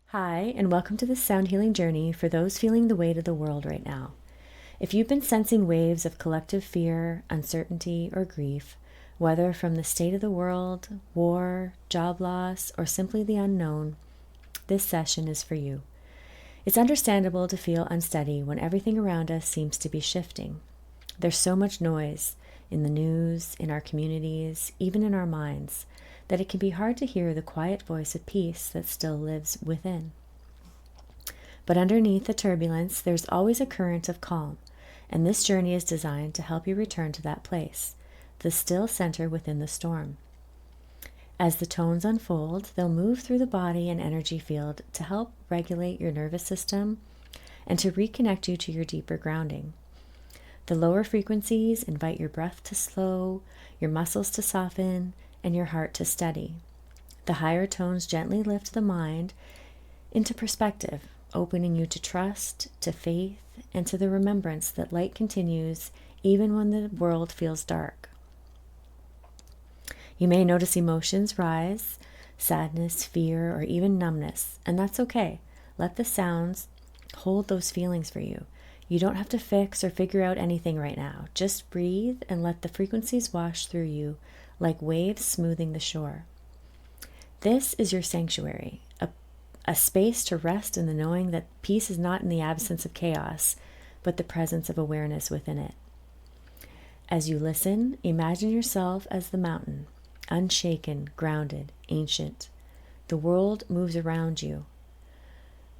Hi, and welcome to this sound healing journey for those feeling the weight of the world right now. If you've been sensing waves of collective fear, uncertainty, or grief, whether from the state of the world, war, job loss, or simply the unknown, this session is for you. It's understandable to feel unsteady when everything around us seems to be shifting. There's so much noise in the news, in our communities, even in our minds, that it can be hard to hear the quiet voice of peace that still lives within. But underneath the turbulence, there's always a current of calm, and this journey is designed to help you return to that place, the still center within the storm. As the tones unfold, they'll move through the body and energy field to help regulate your nervous system and to reconnect you to your deeper grounding. The lower frequencies invite your breath to slow, your muscles to soften, and your heart to steady. The higher tones gently lift the mind into perspective, opening you to trust, to faith, and to the remembrance that light continues even when the world feels dark. You may notice emotions rise, sadness, fear, or even numbness, and that's okay. Let the sounds hold those feelings for you. You don't have to fix or figure out anything right now. Just breathe and let the frequencies wash through you like waves smoothing the shore. This is your sanctuary, a space to rest in the knowing that peace is not in the absence of chaos, but the presence of awareness within it. As you listen, imagine yourself as the mountain, unshaken, grounded, ancient. The world moves around you,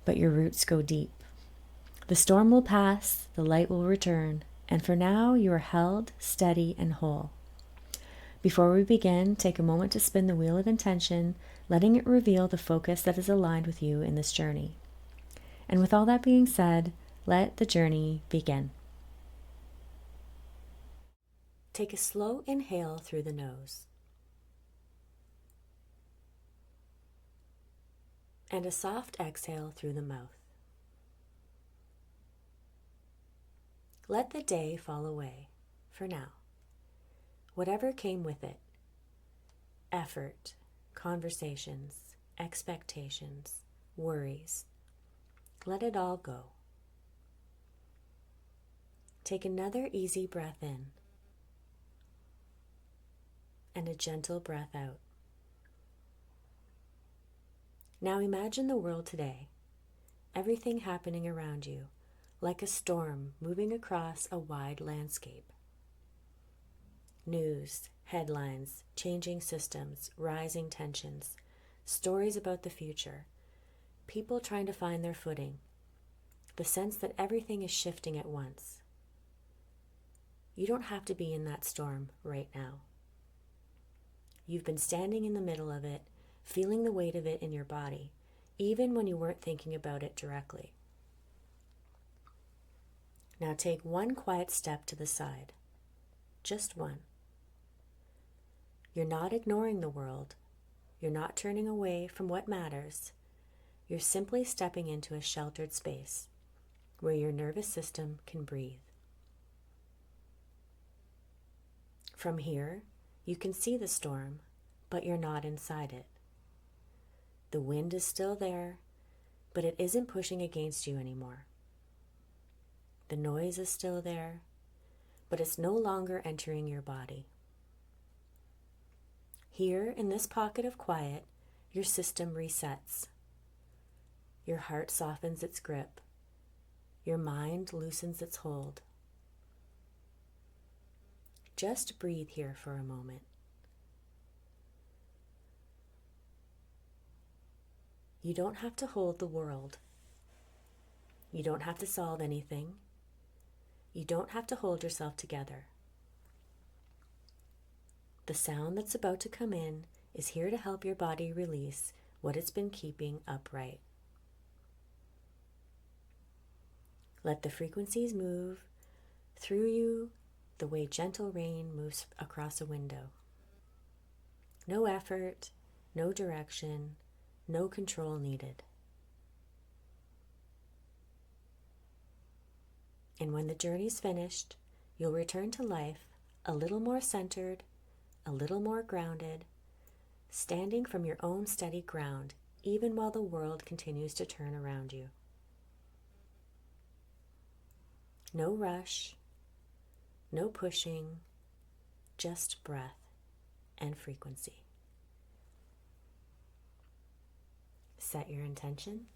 but your roots go deep. The storm will pass, the light will return, and for now you are held, steady, and whole. Before we begin, take a moment to spin the wheel of intention, letting it reveal the focus that is aligned with you in this journey. And with all that being said, let the journey begin. Take a slow inhale through the nose and a soft exhale through the mouth. Let the day fall away for now. Whatever came with it, effort, conversations, expectations, worries, let it all go. Take another easy breath in and a gentle breath out. Now imagine the world today, everything happening around you, like a storm moving across a wide landscape. News, headlines, changing systems, rising tensions, stories about the future, people trying to find their footing, the sense that everything is shifting at once. You don't have to be in that storm right now. You've been standing in the middle of it, feeling the weight of it in your body, even when you weren't thinking about it directly. Now take one quiet step to the side, just one. You're not ignoring the world. You're not turning away from what matters. You're simply stepping into a sheltered space where your nervous system can breathe. From here, you can see the storm, but you're not inside it. The wind is still there, but it isn't pushing against you anymore. The noise is still there, but it's no longer entering your body. Here, in this pocket of quiet, your system resets. Your heart softens its grip. Your mind loosens its hold. Just breathe here for a moment. You don't have to hold the world. You don't have to solve anything. You don't have to hold yourself together. The sound that's about to come in is here to help your body release what it's been keeping upright. Let the frequencies move through you the way gentle rain moves across a window. No effort, no direction, no control needed. And when the journey's finished, you'll return to life a little more centered, a little more grounded, standing from your own steady ground, even while the world continues to turn around you. No rush, no pushing, just breath and frequency. Set your intention.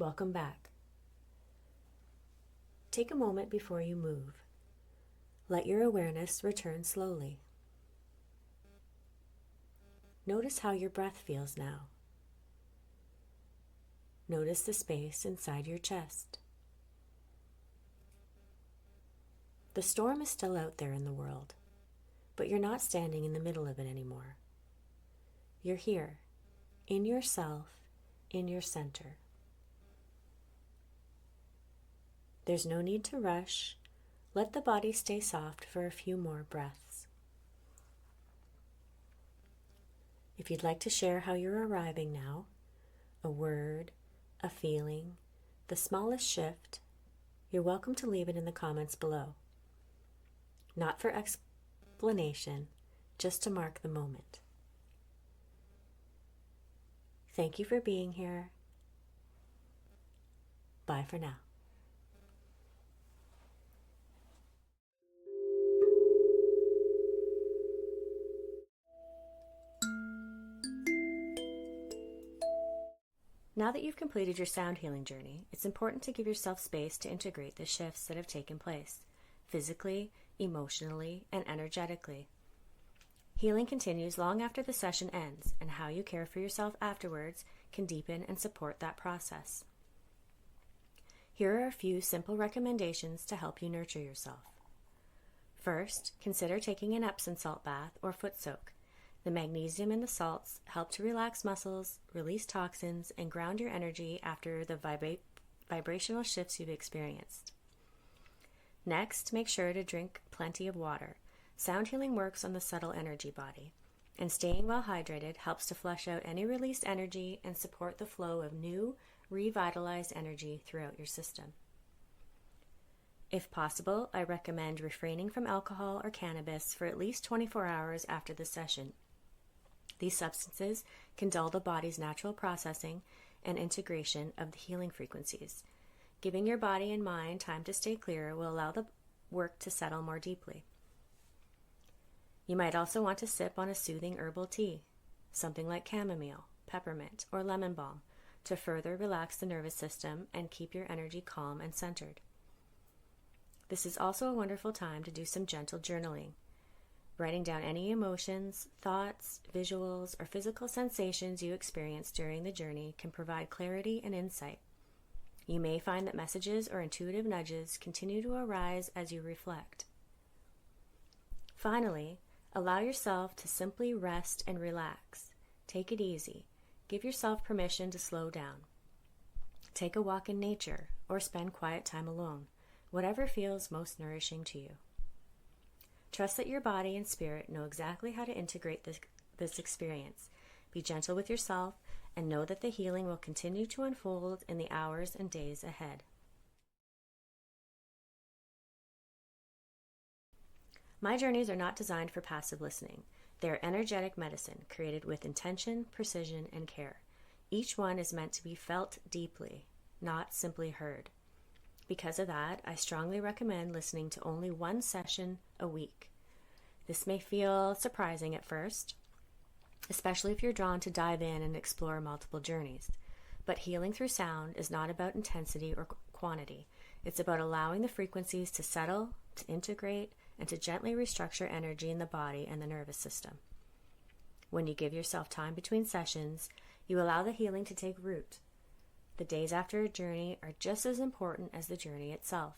Welcome back. Take a moment before you move. Let your awareness return slowly. Notice how your breath feels now. Notice the space inside your chest. The storm is still out there in the world, but you're not standing in the middle of it anymore. You're here, in yourself, in your center. There's no need to rush. Let the body stay soft for a few more breaths. If you'd like to share how you're arriving now, a word, a feeling, the smallest shift, you're welcome to leave it in the comments below. Not for explanation, just to mark the moment. Thank you for being here. Bye for now. Now that you've completed your sound healing journey, it's important to give yourself space to integrate the shifts that have taken place, physically, emotionally, and energetically. Healing continues long after the session ends, and how you care for yourself afterwards can deepen and support that process. Here are a few simple recommendations to help you nurture yourself. First, consider taking an Epsom salt bath or foot soak. The magnesium in the salts help to relax muscles, release toxins, and ground your energy after the vibrational shifts you've experienced. Next, make sure to drink plenty of water. Sound healing works on the subtle energy body, and staying well hydrated helps to flush out any released energy and support the flow of new, revitalized energy throughout your system. If possible, I recommend refraining from alcohol or cannabis for at least 24 hours after the session. These substances can dull the body's natural processing and integration of the healing frequencies. Giving your body and mind time to stay clear will allow the work to settle more deeply. You might also want to sip on a soothing herbal tea, something like chamomile, peppermint, or lemon balm, to further relax the nervous system and keep your energy calm and centered. This is also a wonderful time to do some gentle journaling. Writing down any emotions, thoughts, visuals, or physical sensations you experience during the journey can provide clarity and insight. You may find that messages or intuitive nudges continue to arise as you reflect. Finally, allow yourself to simply rest and relax. Take it easy. Give yourself permission to slow down. Take a walk in nature or spend quiet time alone, whatever feels most nourishing to you. Trust that your body and spirit know exactly how to integrate this experience. Be gentle with yourself and know that the healing will continue to unfold in the hours and days ahead. My journeys are not designed for passive listening. They are energetic medicine created with intention, precision, and care. Each one is meant to be felt deeply, not simply heard. Because of that, I strongly recommend listening to only one session a week. This may feel surprising at first, especially if you're drawn to dive in and explore multiple journeys. But healing through sound is not about intensity or quantity. It's about allowing the frequencies to settle, to integrate, and to gently restructure energy in the body and the nervous system. When you give yourself time between sessions, you allow the healing to take root. The days after a journey are just as important as the journey itself.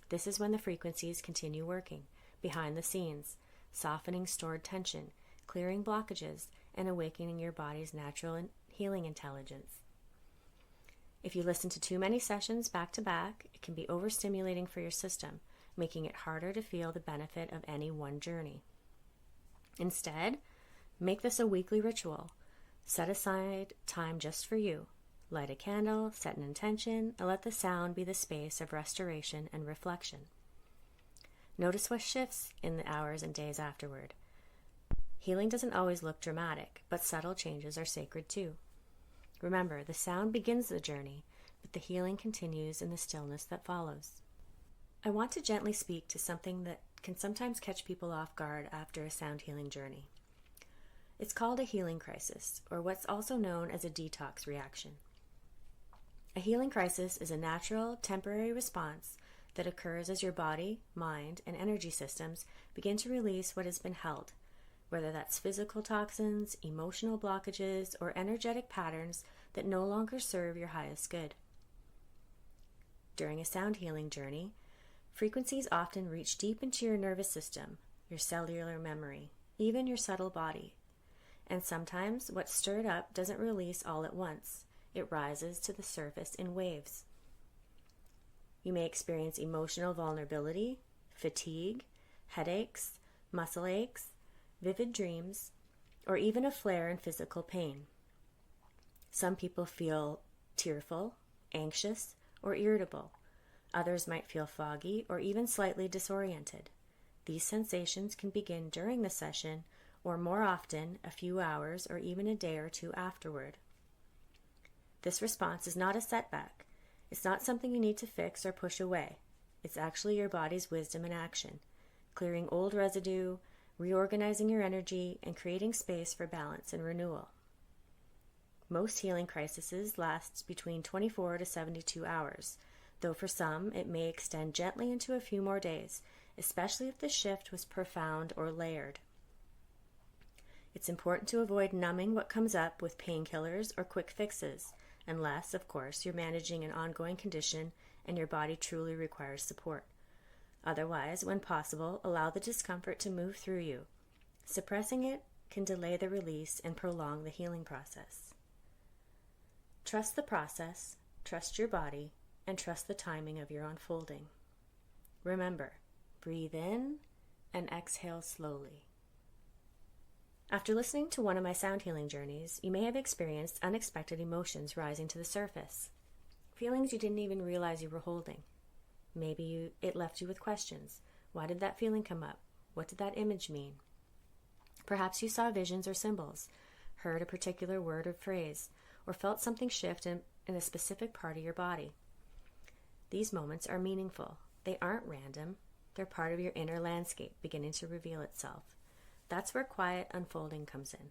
This is when the frequencies continue working, behind the scenes, softening stored tension, clearing blockages, and awakening your body's natural healing intelligence. If you listen to too many sessions back to back, it can be overstimulating for your system, making it harder to feel the benefit of any one journey. Instead, make this a weekly ritual. Set aside time just for you. Light a candle, set an intention, and let the sound be the space of restoration and reflection. Notice what shifts in the hours and days afterward. Healing doesn't always look dramatic, but subtle changes are sacred too. Remember, the sound begins the journey, but the healing continues in the stillness that follows. I want to gently speak to something that can sometimes catch people off guard after a sound healing journey. It's called a healing crisis, or what's also known as a detox reaction. A healing crisis is a natural, temporary response that occurs as your body, mind, and energy systems begin to release what has been held, whether that's physical toxins, emotional blockages, or energetic patterns that no longer serve your highest good. During a sound healing journey, frequencies often reach deep into your nervous system, your cellular memory, even your subtle body. And sometimes what's stirred up doesn't release all at once. It rises to the surface in waves. You may experience emotional vulnerability, fatigue, headaches, muscle aches, vivid dreams, or even a flare in physical pain. Some people feel tearful, anxious, or irritable. Others might feel foggy or even slightly disoriented. These sensations can begin during the session or more often a few hours or even a day or two afterward. This response is not a setback. It's not something you need to fix or push away. It's actually your body's wisdom in action, clearing old residue, reorganizing your energy, and creating space for balance and renewal. Most healing crises last between 24 to 72 hours, though for some it may extend gently into a few more days, especially if the shift was profound or layered. It's important to avoid numbing what comes up with painkillers or quick fixes, unless, of course, you're managing an ongoing condition and your body truly requires support. Otherwise, when possible, allow the discomfort to move through you. Suppressing it can delay the release and prolong the healing process. Trust the process, trust your body, and trust the timing of your unfolding. Remember, breathe in and exhale slowly. After listening to one of my sound healing journeys, you may have experienced unexpected emotions rising to the surface. Feelings you didn't even realize you were holding. Maybe it left you with questions. Why did that feeling come up? What did that image mean? Perhaps you saw visions or symbols, heard a particular word or phrase, or felt something shift in a specific part of your body. These moments are meaningful. They aren't random. They're part of your inner landscape beginning to reveal itself. That's where quiet unfolding comes in.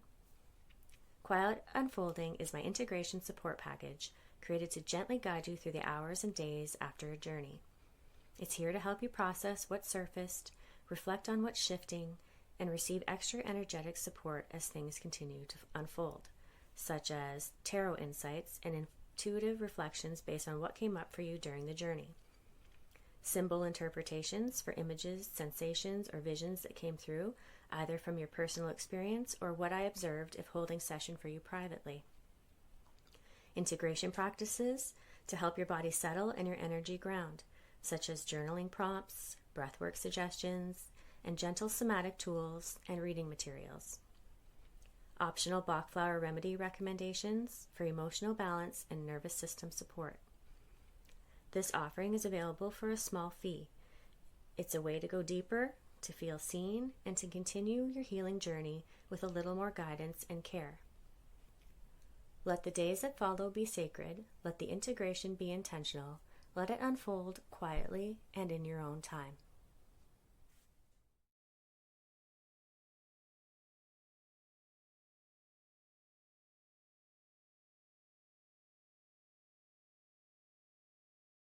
Quiet Unfolding is my integration support package created to gently guide you through the hours and days after a journey. It's here to help you process what surfaced, reflect on what's shifting, and receive extra energetic support as things continue to unfold, such as tarot insights and intuitive reflections based on what came up for you during the journey. Symbol interpretations for images, sensations, or visions that came through, either from your personal experience or what I observed if holding session for you privately. Integration practices to help your body settle and your energy ground, such as journaling prompts, breathwork suggestions, and gentle somatic tools and reading materials. Optional Bach flower remedy recommendations for emotional balance and nervous system support. This offering is available for a small fee. It's a way to go deeper, to feel seen, and to continue your healing journey with a little more guidance and care. Let the days that follow be sacred. Let the integration be intentional. Let it unfold quietly and in your own time.